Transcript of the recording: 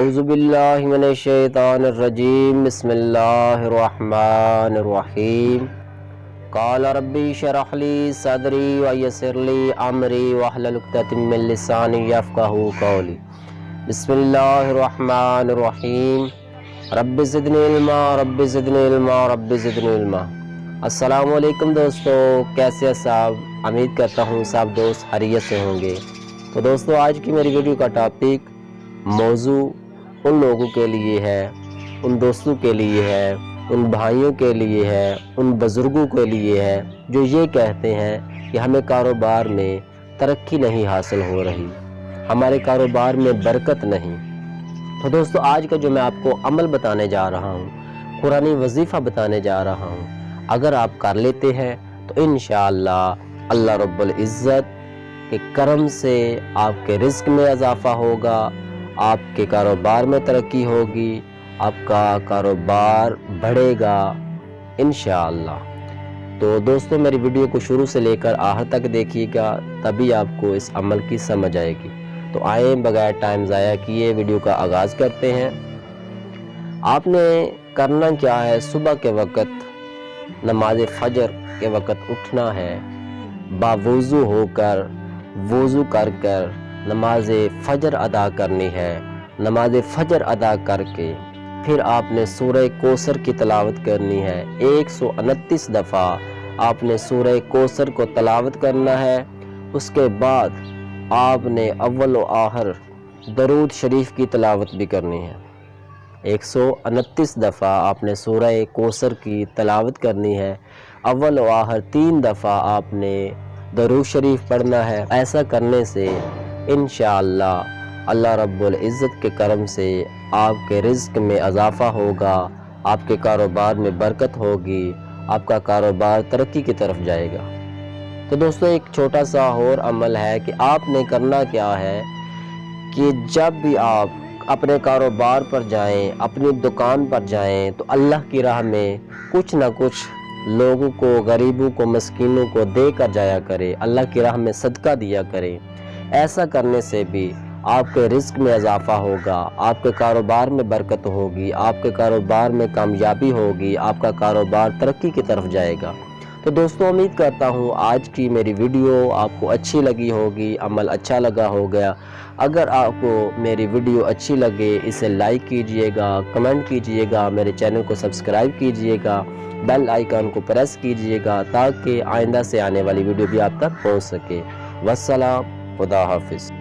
अऊज़ु बिल्लाहि मिनश्शैतानिर्रजीम बिस्मिल्लाहिर्रहमानिर्रहीम क़ाल रब्बी इश्रह ली सदरी व यस्सिर ली अमरी वहलुल उक़दतम मिन लिसानी यफ़क़हू क़ौली बिस्मिल्लाहिर्रहमानिर्रहीम रब्बि ज़िदनी इल्मा रब्बि ज़िदनी इल्मा रब्बि ज़िदनी इल्मा। अस्सलामु अलैकुम दोस्तों, कैसे हैं साहब? उम्मीद करता हूँ सब दोस्त खैरियत से होंगे। तो दोस्तों, आज की मेरी वीडियो का टॉपिक मौजू उन लोगों के लिए है, उन दोस्तों के लिए है, उन भाइयों के लिए है, उन बुज़ुर्गों के लिए है जो ये कहते हैं कि हमें कारोबार में तरक्की नहीं हासिल हो रही, हमारे कारोबार में बरकत नहीं। तो दोस्तों, आज का जो मैं आपको अमल बताने जा रहा हूँ, कुरानी वजीफ़ा बताने जा रहा हूँ, अगर आप कर लेते हैं तो इंशाअल्लाह अल्लाह रब्बुल इज़्ज़त के करम से आपके रिज़्क़ में इजाफ़ा होगा, आपके कारोबार में तरक्की होगी, आपका कारोबार बढ़ेगा इंशाअल्लाह। तो दोस्तों, मेरी वीडियो को शुरू से लेकर आखिर तक देखिएगा, तभी आपको इस अमल की समझ आएगी। तो आए बगैर टाइम ज़ाया किए वीडियो का आगाज़ करते हैं। आपने करना क्या है, सुबह के वक़्त नमाज फ़जर के वक़्त उठना है, बावुज़ू होकर वुज़ू कर नमाज फ़जर अदा करनी है। नमाज फ़जर अदा करके फिर आपने सूरह कौसर की तिलावत करनी है। 129 दफ़ा आपने सूरह कौसर को तिलावत करना है। उसके बाद आपने अव्वल व आखिर दरूद शरीफ की तिलावत भी करनी है। 129 दफ़ा आपने सूरह कौसर की तिलावत करनी है। अव्वल व आखिर 3 दफ़ा आपने दरूद शरीफ पढ़ना है। ऐसा करने से इंशाअल्लाह अल्लाह रब्बुल इज़्ज़त के करम से आपके रिज़्क़ में इजाफ़ा होगा, आपके कारोबार में बरकत होगी, आपका कारोबार तरक्की की तरफ जाएगा। तो दोस्तों, एक छोटा सा और अमल है कि आपने करना क्या है कि जब भी आप अपने कारोबार पर जाएं, अपनी दुकान पर जाएं, तो अल्लाह की राह में कुछ ना कुछ लोगों को, गरीबों को, मस्कीनों को दे कर जाया करें, अल्लाह की राह में सदका दिया करें। ऐसा करने से भी आपके रिज़्क़ में इजाफ़ा होगा, आपके कारोबार में बरकत होगी, आपके कारोबार में कामयाबी होगी, आपका कारोबार तरक्की की तरफ जाएगा। तो दोस्तों, उम्मीद करता हूँ आज की मेरी वीडियो आपको अच्छी लगी होगी, अमल अच्छा लगा होगा। अगर आपको मेरी वीडियो अच्छी लगे, इसे लाइक कीजिएगा, कमेंट कीजिएगा, मेरे चैनल को सब्सक्राइब कीजिएगा, बेल आइकन को प्रेस कीजिएगा ताकि आइंदा से आने वाली वीडियो भी आप तक पहुँच सके। वस्सलाम, खुदा हाफिज़।